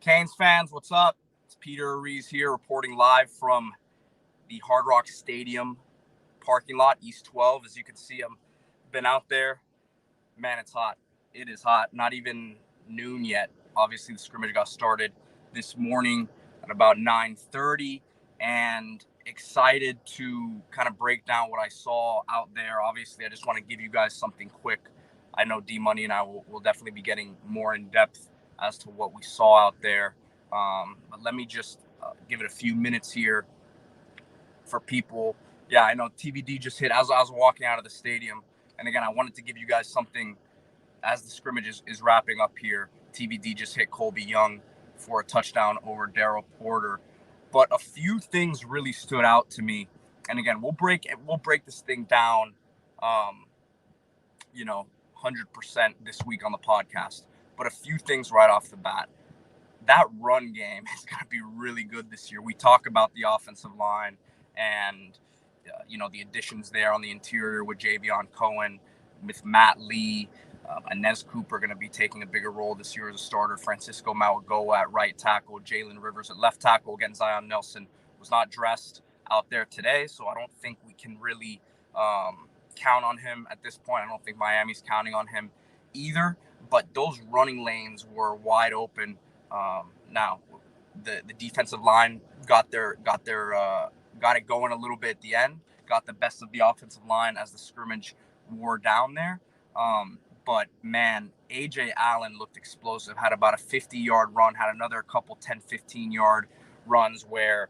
Canes fans, what's up? It's Peter Ariz here reporting live from the Hard Rock Stadium parking lot, East 12. As you can see, I've been out there. Man, it's hot. It is hot. Not even noon yet. Obviously, the scrimmage got started this morning at about 9:30, and excited to kind of break down what I saw out there. Obviously, I just want to give you guys something quick. I know D Money and I will definitely be getting more in depth as to what we saw out there. But let me just give it a few minutes here for people. Yeah, I know TVD just hit as I was walking out of the stadium. And again, I wanted to give you guys something as the scrimmage is wrapping up here. TVD just hit Colby Young for a touchdown over Darryl Porter. But a few things really stood out to me. And again, we'll break this thing down, um, 100% this week on the podcast. But a few things right off the bat. That run game is going to be really good this year. We talk about the offensive line and the additions there on the interior with Javion Cohen, with Matt Lee, Inez Cooper going to be taking a bigger role this year as a starter. Francisco Mauigoa at right tackle, Jalen Rivers at left tackle. Again, Zion Nelson was not dressed out there today, so I don't think we can really count on him at this point. I don't think Miami's counting on him either. But those running lanes were wide open. Now, the defensive line got it going a little bit at the end. Got the best of the offensive line as the scrimmage wore down there. But man, AJ Allen looked explosive. Had about a 50-yard run. Had another couple 10, 15-yard runs where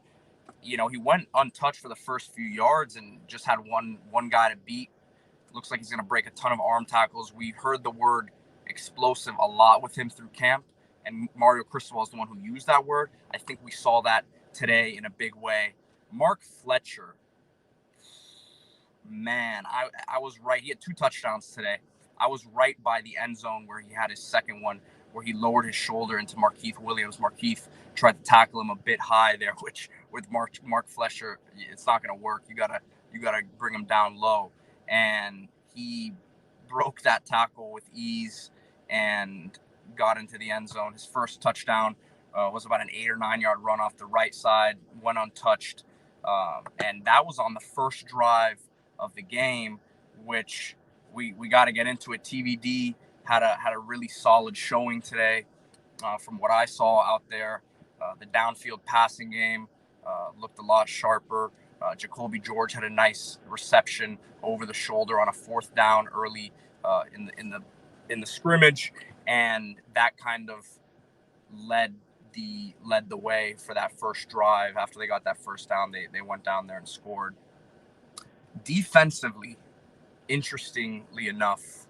he went untouched for the first few yards and just had one guy to beat. Looks like he's going to break a ton of arm tackles. We heard the word explosive a lot with him through camp, and Mario Cristobal is the one who used that word. I think we saw that today in a big way. Mark Fletcher, man, I was right. He had 2 touchdowns today. I was right by the end zone where he had his second one, where he lowered his shoulder into Markeith Williams. Markeith tried to tackle him a bit high there, which with Mark Fletcher, it's not going to work. You gotta bring him down low, and he broke that tackle with ease and got into the end zone. His first touchdown was about an 8 or 9 yard run off the right side, went untouched, and that was on the first drive of the game, which we got to get into it. TVD had a really solid showing today, from what I saw out there. The downfield passing game looked a lot sharper. Jacoby George had a nice reception over the shoulder on a 4th down early in the scrimmage, and that kind of led the way for that first drive. After they got that first down, they went down there and scored. Defensively, interestingly enough,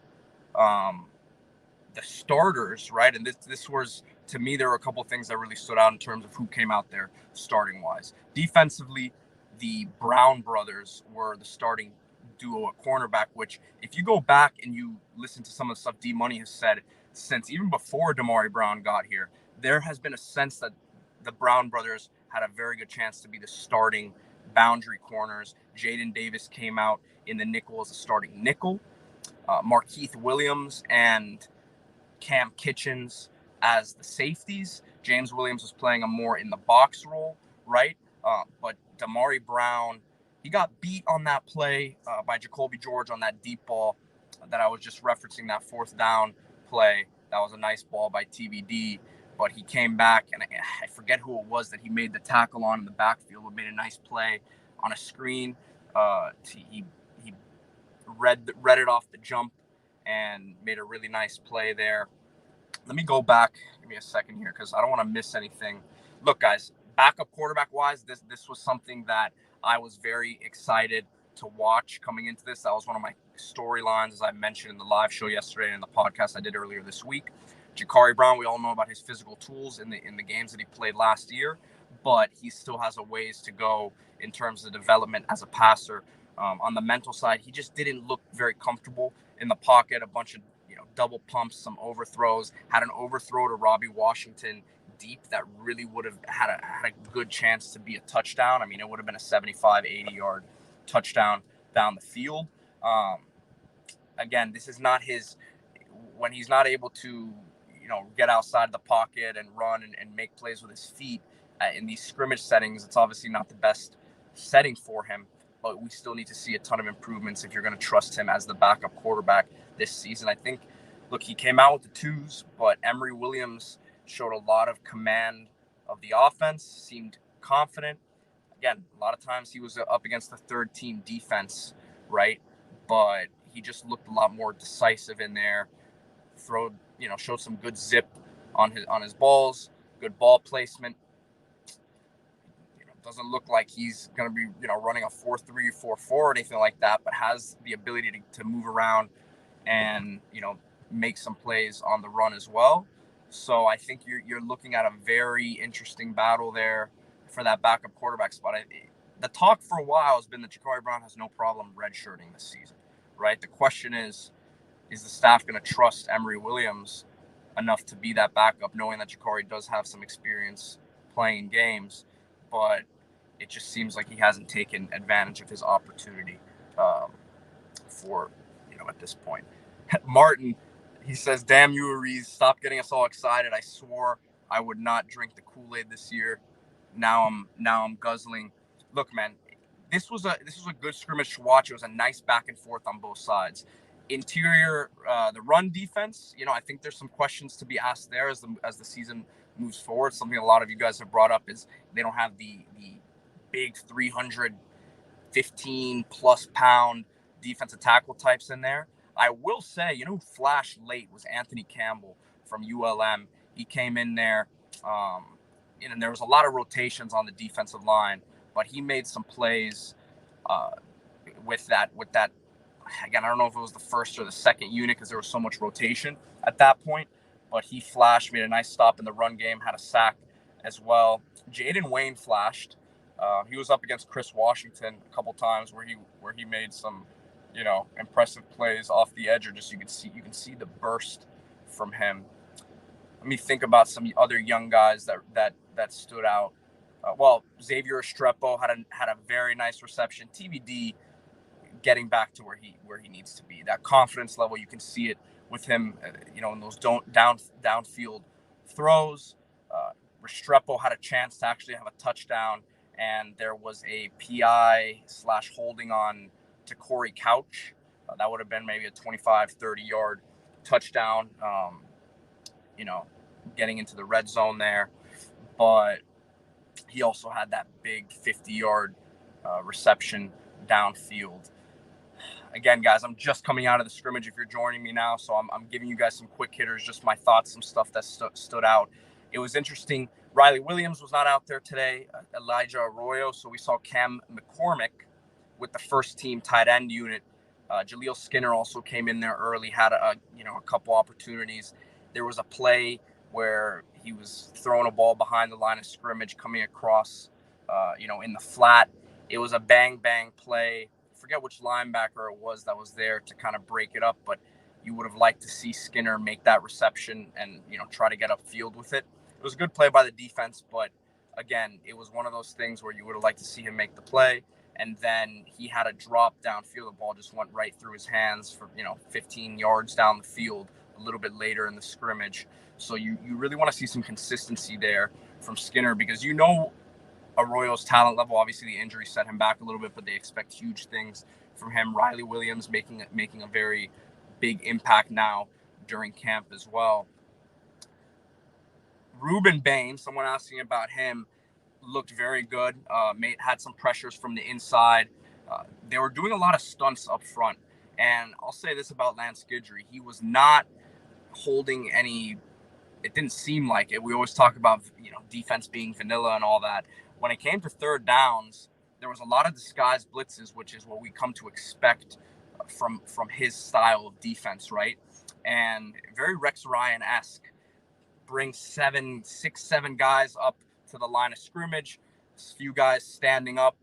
the starters, right? And this was, to me, there were a couple of things that really stood out in terms of who came out there starting wise. Defensively, the Brown brothers were the starting duo at cornerback, which if you go back and you listen to some of the stuff D Money has said since even before Damari Brown got here, there has been a sense that the Brown brothers had a very good chance to be the starting boundary corners. Jaden Davis came out in the nickel as a starting nickel. Markeith Williams and Cam Kitchens as the safeties. James Williams was playing a more in the box role, right? But Damari Brown, he got beat on that play by Jacoby George on that deep ball that I was just referencing, that 4th down play. That was a nice ball by TVD, but he came back, and I forget who it was that he made the tackle on in the backfield, but made a nice play on a screen. He read it off the jump and made a really nice play there. Let me go back. Give me a second here because I don't want to miss anything. Look, guys, backup quarterback-wise, this was something that I was very excited to watch coming into this. That was one of my storylines, as I mentioned in the live show yesterday and in the podcast I did earlier this week. Jakari Brown, we all know about his physical tools in the games that he played last year, but he still has a ways to go in terms of development as a passer. On the mental side, he just didn't look very comfortable in the pocket. A bunch of double pumps, some overthrows. Had an overthrow to Robbie Washington deep that really would have had a good chance to be a touchdown. I mean, it would have been a 75, 80-yard touchdown down the field. Again, this is not his – when he's not able to, get outside the pocket and run and make plays with his feet in these scrimmage settings. It's obviously not the best setting for him, but we still need to see a ton of improvements if you're going to trust him as the backup quarterback this season. I think, look, he came out with the twos, but Emory Williams showed a lot of command of the offense, seemed confident. Again, a lot of times he was up against the third team defense, right? But he just looked a lot more decisive in there. Showed some good zip on his balls, good ball placement. Doesn't look like he's going to be, running a 4-3, 4-4 or anything like that, but has the ability to move around and, make some plays on the run as well. So I think you're looking at a very interesting battle there for that backup quarterback spot. The talk for a while has been that Ja'Cory Brown has no problem redshirting this season, right? The question is the staff going to trust Emory Williams enough to be that backup, knowing that Ja'Cory does have some experience playing games, but it just seems like he hasn't taken advantage of his opportunity at this point. Martin, he says, "Damn you, Ariz, stop getting us all excited. I swore I would not drink the Kool-Aid this year. Now I'm guzzling." Look, man, this was a good scrimmage to watch. It was a nice back and forth on both sides. Interior, the run defense, I think there's some questions to be asked there as the season moves forward. Something a lot of you guys have brought up is they don't have the big 315 plus pound defensive tackle types in there. I will say, who flashed late was Anthony Campbell from ULM. He came in there, and there was a lot of rotations on the defensive line, but he made some plays with that. Again, I don't know if it was the first or the second unit because there was so much rotation at that point, but he flashed, made a nice stop in the run game, had a sack as well. Jaden Wayne flashed. He was up against Chris Washington a couple times where he made some, impressive plays off the edge, or just you can see the burst from him. Let me think about some other young guys that stood out. Xavier Estrepo had a very nice reception. TBD getting back to where he needs to be. That confidence level, you can see it with him, in those downfield throws. Restrepo had a chance to actually have a touchdown, and there was a PI/holding on to Corey Couch. That would have been maybe a 25, 30-yard touchdown, getting into the red zone there. But he also had that big 50-yard reception downfield. Again, guys, I'm just coming out of the scrimmage if you're joining me now, so I'm giving you guys some quick hitters, just my thoughts, some stuff that stood out. It was interesting. Riley Williams was not out there today, Elijah Arroyo, so we saw Cam McCormick with the first-team tight end unit. Jaleel Skinner also came in there early, had a couple opportunities. There was a play where he was throwing a ball behind the line of scrimmage, coming across, in the flat. It was a bang-bang play. I forget which linebacker it was that was there to kind of break it up, but you would have liked to see Skinner make that reception and, try to get upfield with it. It was a good play by the defense, but again, it was one of those things where you would have liked to see him make the play, and then he had a drop downfield. The ball just went right through his hands for, 15 yards down the field a little bit later in the scrimmage. So you really want to see some consistency there from Skinner, because Arroyo's talent level. Obviously, the injury set him back a little bit, but they expect huge things from him. Riley Williams making a very big impact now during camp as well. Ruben Bain, someone asking about him, looked very good. Had some pressures from the inside. They were doing a lot of stunts up front, and I'll say this about Lance Guidry: he was not holding any. It didn't seem like it. We always talk about defense being vanilla and all that. When it came to third downs, there was a lot of disguised blitzes, which is what we come to expect from his style of defense, right? And very Rex Ryan-esque. Bring 7 guys up to the line of scrimmage, a few guys standing up,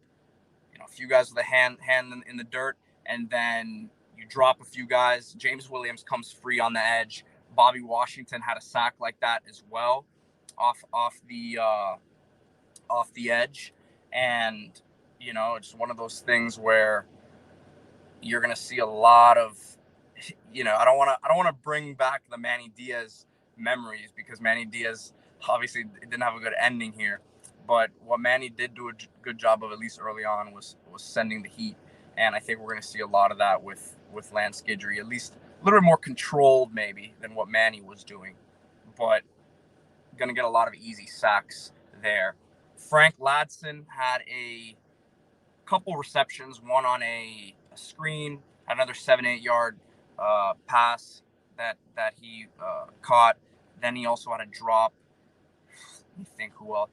a few guys with a hand in the dirt, and then you drop a few guys. James Williams comes free on the edge. Bobby Washington had a sack like that as well, off the edge, and it's one of those things where you're gonna see a lot of, I don't want to bring back the Manny Diaz memories because Manny Diaz obviously didn't have a good ending here. But what Manny did do a good job of, at least early on, was sending the heat. And I think we're going to see a lot of that with Lance Guidry, at least a little bit more controlled maybe than what Manny was doing. But going to get a lot of easy sacks there. Frank Ladson had a couple receptions, one on a screen, another 7-8 yard pass that he caught. Then he also had a drop. Let me think who else.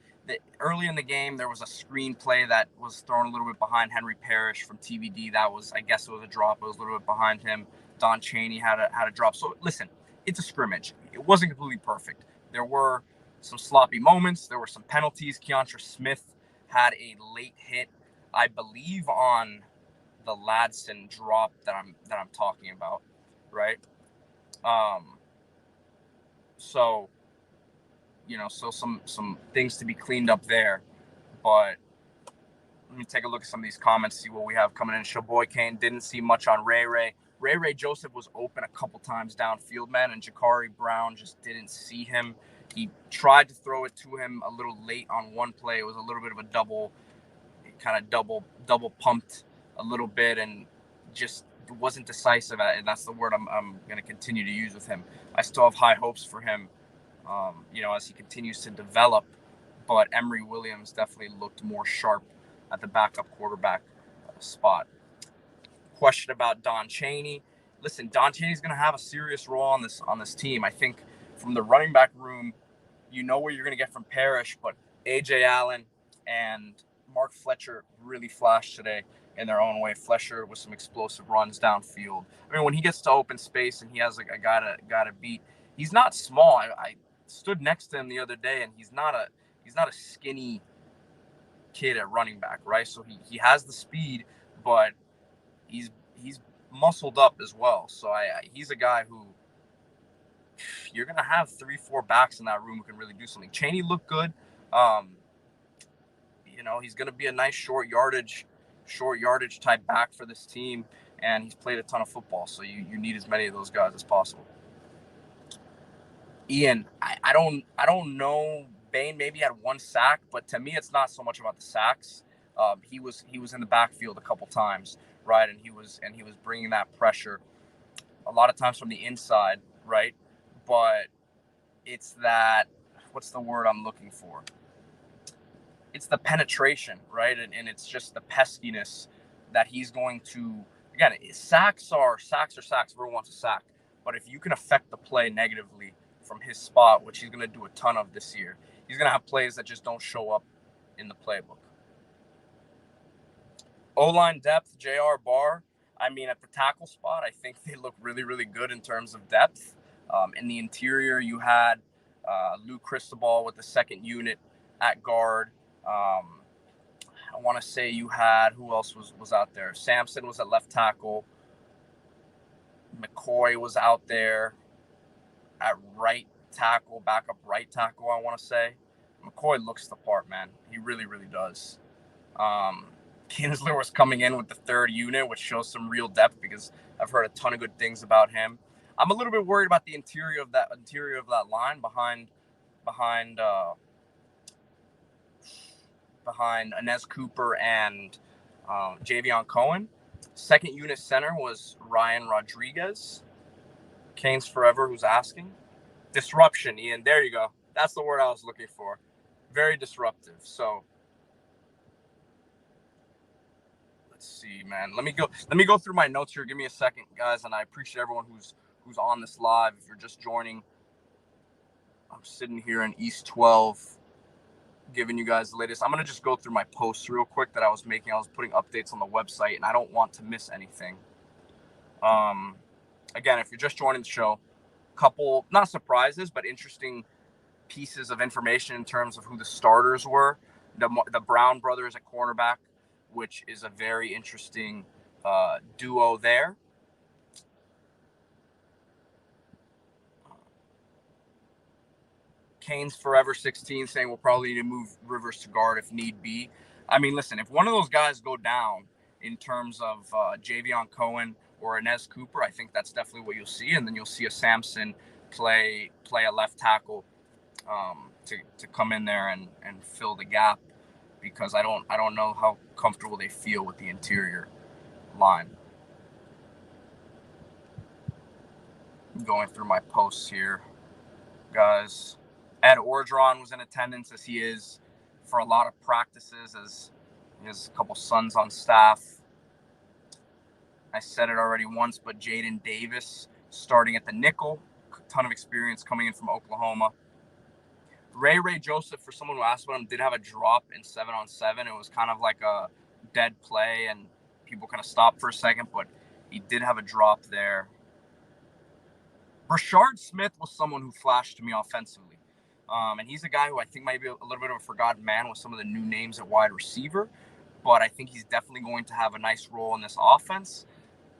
Early in the game, there was a screen play that was thrown a little bit behind Henry Parrish from TVD. That was, I guess it was a drop. It was a little bit behind him. Don Chaney had a drop. So listen, it's a scrimmage. It wasn't completely perfect. There were some sloppy moments. There were some penalties. Keontra Smith had a late hit, I believe, on the Ladson drop that I'm talking about, right? So, you know, so some things to be cleaned up there. But let me take a look at some of these comments, see what we have coming in. Showboy Kane didn't see much on Ray Ray. Ray Joseph was open a couple times downfield, man, and Jakari Brown just didn't see him. He tried to throw it to him a little late on one play. It was a little bit of a double pumped a little bit and just wasn't decisive at it. And that's the word I'm going to continue to use with him. I still have high hopes for him, you know, as he continues to develop. But Emory Williams definitely looked more sharp at the backup quarterback spot. Question about Don Chaney. Listen, Don Chaney's going to have a serious role on this team. I think from the running back room, you know where you're going to get from Parrish, but A.J. Allen and Mark Fletcher really flashed today in their own way. Fletcher with some explosive runs downfield. I mean, when he gets to open space and he has like a guy to beat, he's not small. I stood next to him the other day, and he's not a skinny kid at running back, right? So he has the speed, but he's muscled up as well. So he's a guy who you're gonna have 3-4 backs in that room who can really do something. Chaney looked good. You know, he's gonna be a nice short yardage type back for this team, and he's played a ton of football. So you need as many of those guys as possible. Ian, I don't know. Bain maybe had one sack, but to me, it's not so much about the sacks. He was in the backfield a couple times, right, and he was bringing that pressure a lot of times from the inside, right. But it's that, what's the word I'm looking for? It's the penetration, right, and it's just the peskiness that he's going to. Again, sacks are sacks. Everyone wants a sack, but if you can affect the play negatively from his spot, which he's going to do a ton of this year, he's going to have plays that just don't show up in the playbook. O-line depth, J.R. Barr. I mean, at the tackle spot, I think they look really, really good in terms of depth. In the interior, you had Lou Cristobal with the second unit at guard. I want to say you had, who else was out there? Sampson was at left tackle. McCoy was out there at right tackle, backup right tackle, I want to say. McCoy looks the part, man. He really, really does. Kinsler was coming in with the third unit, which shows some real depth because I've heard a ton of good things about him. I'm a little bit worried about the interior of that line behind Inez Cooper and Javion Cohen. Second unit center was Ryan Rodriguez. Canes Forever, who's asking. Disruption, Ian. There you go. That's the word I was looking for. Very disruptive. So let's see, man. Let me go through my notes here. Give me a second, guys, and I appreciate everyone who's on this live. If you're just joining, I'm sitting here in East 12 giving you guys the latest. I'm going to just go through my posts real quick that I was making. I was putting updates on the website, and I don't want to miss anything. Again, if you're just joining the show, couple, not surprises, but interesting pieces of information in terms of who the starters were. The Brown brothers at cornerback, which is a very interesting duo there. Canes Forever 16 saying we'll probably need to move Rivers to guard if need be. I mean, listen, if one of those guys go down in terms of Javion Cohen or Inez Cooper, I think that's definitely what you'll see. And then you'll see a Sampson play a left tackle to come in there and fill the gap, because I don't know how comfortable they feel with the interior line. Going through my posts here, guys. Ed Orgeron was in attendance, as he is for a lot of practices, as he has a couple sons on staff. I said it already once, but Jaden Davis starting at the nickel, ton of experience coming in from Oklahoma. Ray Joseph, for someone who asked about him, did have a drop in 7-on-7. It was kind of like a dead play, and people kind of stopped for a second, but he did have a drop there. Brashard Smith was someone who flashed to me offensively. And he's a guy who I think might be a little bit of a forgotten man with some of the new names at wide receiver, but I think he's definitely going to have a nice role in this offense.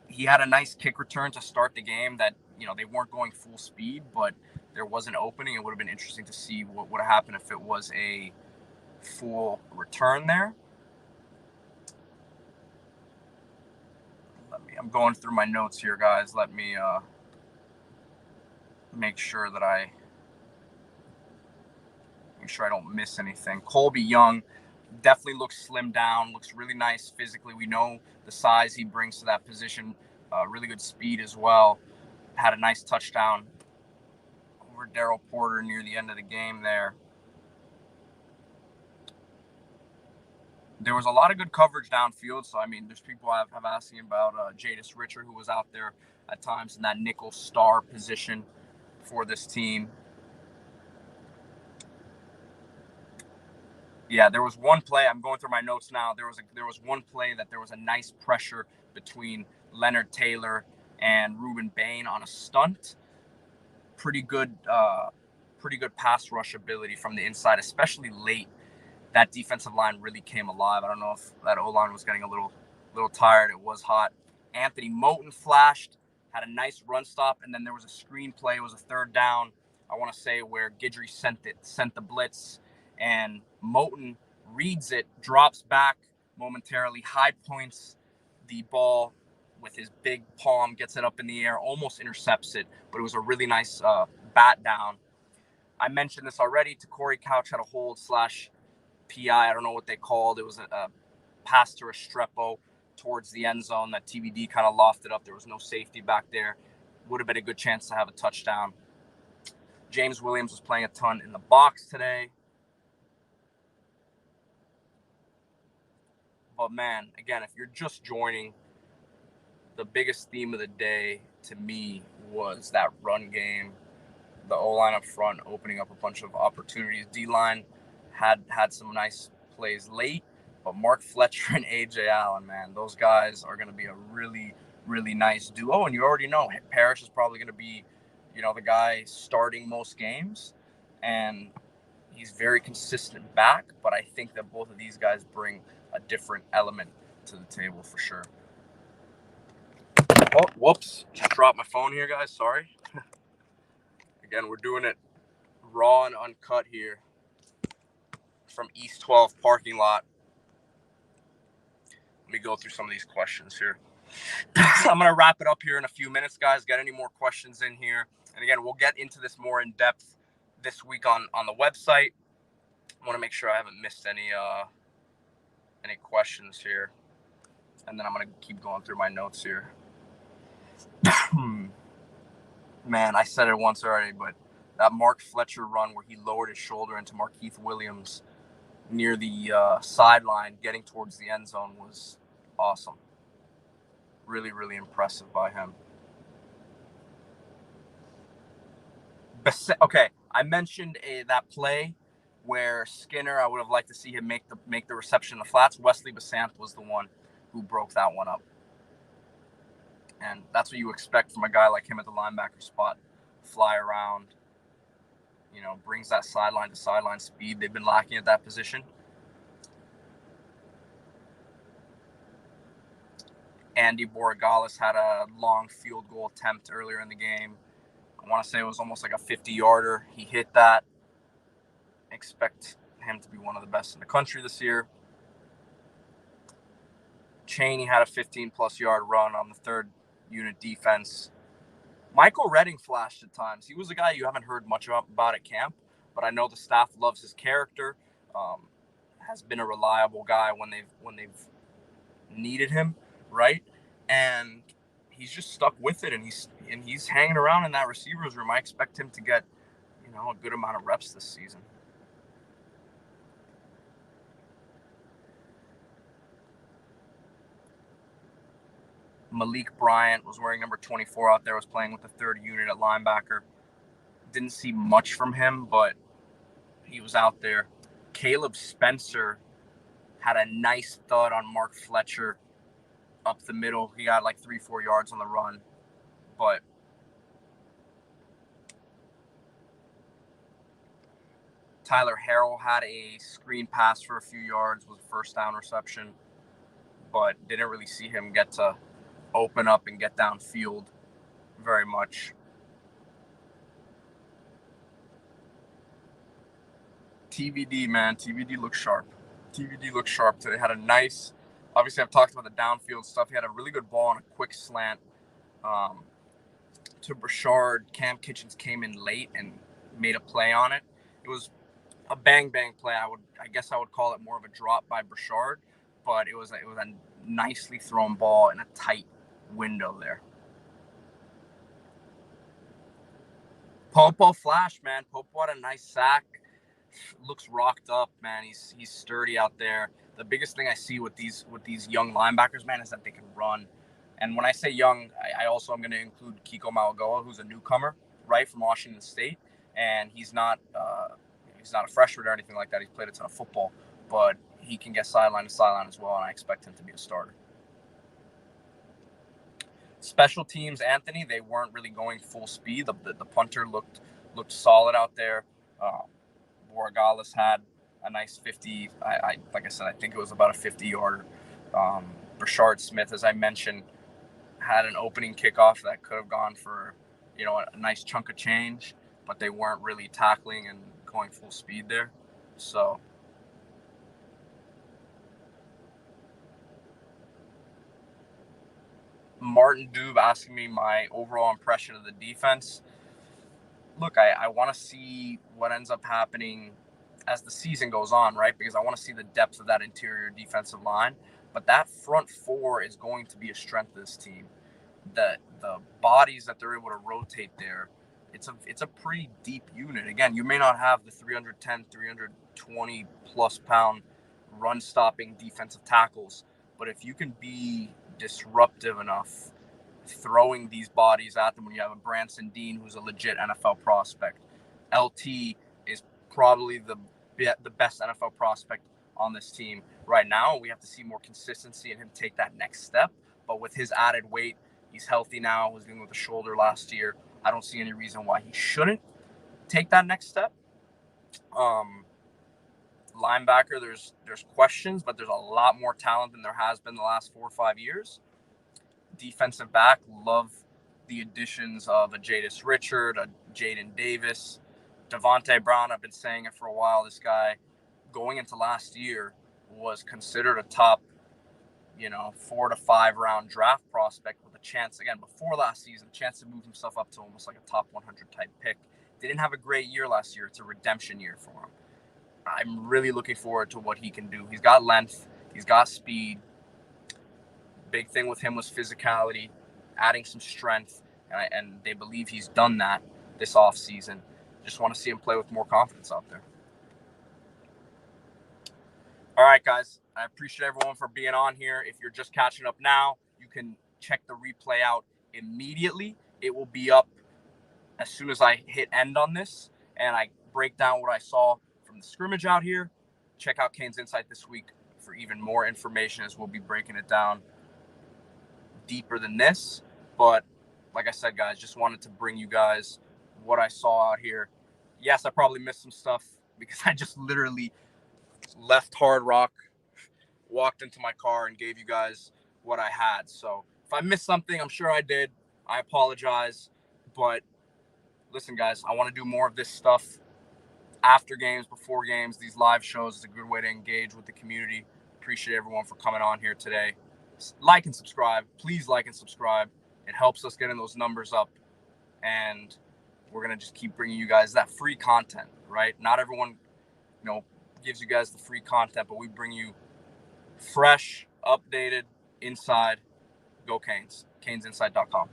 He had a nice kick return to start the game that, they weren't going full speed, but there was an opening. It would have been interesting to see what would have happened if it was a full return there. I'm going through my notes here, guys. Let me make sure I don't miss anything. Colby Young definitely looks slimmed down, looks really nice physically. We know the size he brings to that position, really good speed as well. Had a nice touchdown over Darryl Porter near the end of the game there. There was a lot of good coverage downfield, so, there's people have asking about Jadis Richard, who was out there at times in that nickel star position for this team. Yeah, there was one play. I'm going through my notes now. There was one play that there was a nice pressure between Leonard Taylor and Ruben Bain on a stunt. Pretty good pass rush ability from the inside, especially late. That defensive line really came alive. I don't know if that O-line was getting a little tired. It was hot. Anthony Moten flashed, had a nice run stop, and then there was a screen play. It was a third down, I want to say, where Guidry sent the blitz, and Moten reads it, drops back momentarily, high points the ball with his big palm, gets it up in the air, almost intercepts it, but it was a really nice bat down. I mentioned this already. Corey Couch had a hold / PI. I don't know what they called. It was a pass to Restrepo towards the end zone that TBD kind of lofted up. There was no safety back there. Would have been a good chance to have a touchdown. James Williams was playing a ton in the box today. But, man, again, if you're just joining, the biggest theme of the day to me was that run game. The O-line up front opening up a bunch of opportunities. D-line had some nice plays late, but Mark Fletcher and A.J. Allen, man, those guys are going to be a really, really nice duo. And you already know Parrish is probably going to be, the guy starting most games. And he's very consistent back, but I think that both of these guys bring a different element to the table for sure. Oh, whoops. Just dropped my phone here, guys. Sorry. Again, we're doing it raw and uncut here from East 12 parking lot. Let me go through some of these questions here. I'm going to wrap it up here in a few minutes, guys. Get any more questions in here. And again, we'll get into this more in depth this week on the website. I want to make sure I haven't missed any questions here. And then I'm going to keep going through my notes here. Man, I said it once already, but that Mark Fletcher run where he lowered his shoulder into Markeith Williams near the sideline getting towards the end zone was awesome. Really, really impressive by him. Okay, I mentioned that play where Skinner, I would have liked to see him make the reception in the flats. Wesley Basant was the one who broke that one up. And that's what you expect from a guy like him at the linebacker spot. Fly around, brings that sideline to sideline speed. They've been lacking at that position. Andy Borregales had a long field goal attempt earlier in the game. I want to say it was almost like a 50-yarder. He hit that. Expect him to be one of the best in the country this year. Cheney had a 15-plus yard run on the third unit defense. Michael Redding flashed at times. He was a guy you haven't heard much about at camp, but I know the staff loves his character. Has been a reliable guy when they've needed him, right? And he's just stuck with it, and he's hanging around in that receivers room. I expect him to get, a good amount of reps this season. Malik Bryant was wearing number 24 out there, was playing with the third unit at linebacker. Didn't see much from him, but he was out there. Caleb Spencer had a nice thud on Mark Fletcher up the middle. He got like 3-4 yards on the run, but Tyler Harrell had a screen pass for a few yards, was a first down reception, but didn't really see him get to open up and get downfield very much. TVD, man. TVD looked sharp. TVD looked sharp today. Had a nice, obviously I've talked about the downfield stuff. He had a really good ball on a quick slant to Brashard. Cam Kitchens came in late and made a play on it. It was a bang play. I guess I would call it more of a drop by Brashard, but it was a nicely thrown ball in a tight window there. Popo flash, man. Popo had a nice sack. Looks rocked up, man. He's sturdy out there. The biggest thing I see with these young linebackers, man, is that they can run. And when I say young, I also am going to include Kiko Malagoa, who's a newcomer, right, from Washington State, and he's not a freshman or anything like that. He's played a ton of football, but he can get sideline to sideline as well, and I expect him to be a starter. Special teams, Anthony, they weren't really going full speed. The punter looked solid out there. Borregales had a nice 50. Like I said, I think it was about a 50-yarder. Brashard Smith, as I mentioned, had an opening kickoff that could have gone for, a nice chunk of change, but they weren't really tackling and going full speed there. So Martin Dube asking me my overall impression of the defense. Look, I want to see what ends up happening as the season goes on, right? Because I want to see the depth of that interior defensive line. But that front four is going to be a strength of this team. The bodies that they're able to rotate there, it's a pretty deep unit. Again, you may not have the 310, 320 plus pound run stopping defensive tackles, but if you can be disruptive enough throwing these bodies at them when you have a Branson Dean who's a legit NFL prospect. LT is probably the best NFL prospect on this team right now. We have to see more consistency in him take that next step. But with his added weight, he's healthy now, was dealing with the shoulder last year. I don't see any reason why he shouldn't take that next step. Linebacker, there's questions, but there's a lot more talent than there has been the last 4 or 5 years. Defensive back, love the additions of a Jadis Richard, a Jaden Davis, Devontae Brown. I've been saying it for a while. This guy, going into last year, was considered a top, 4 to 5 round draft prospect with a chance, again, before last season, chance to move himself up to almost like a top 100 type pick. Didn't have a great year last year. It's a redemption year for him. I'm really looking forward to what he can do. He's got length. He's got speed. Big thing with him was physicality, adding some strength, and they believe he's done that this offseason. Just want to see him play with more confidence out there. All right, guys. I appreciate everyone for being on here. If you're just catching up now, you can check the replay out immediately. It will be up as soon as I hit end on this, and I break down what I saw from the scrimmage out here. Check out CanesInSight this week for even more information, as we'll be breaking it down deeper than this. But like I said, guys, just wanted to bring you guys what I saw out here. Yes, I probably missed some stuff because I just literally left Hard Rock, walked into my car, and gave you guys what I had. So if I missed something, I'm sure I did. I apologize. But listen, guys, I want to do more of this stuff after games, before games. These live shows is a good way to engage with the community. Appreciate everyone for coming on here today. Like and subscribe. Please like and subscribe. It helps us getting those numbers up. and we're gonna just keep bringing you guys that free content, right? Not everyone, gives you guys the free content, but we bring you fresh, updated, inside. Go Canes. CanesInsight.com.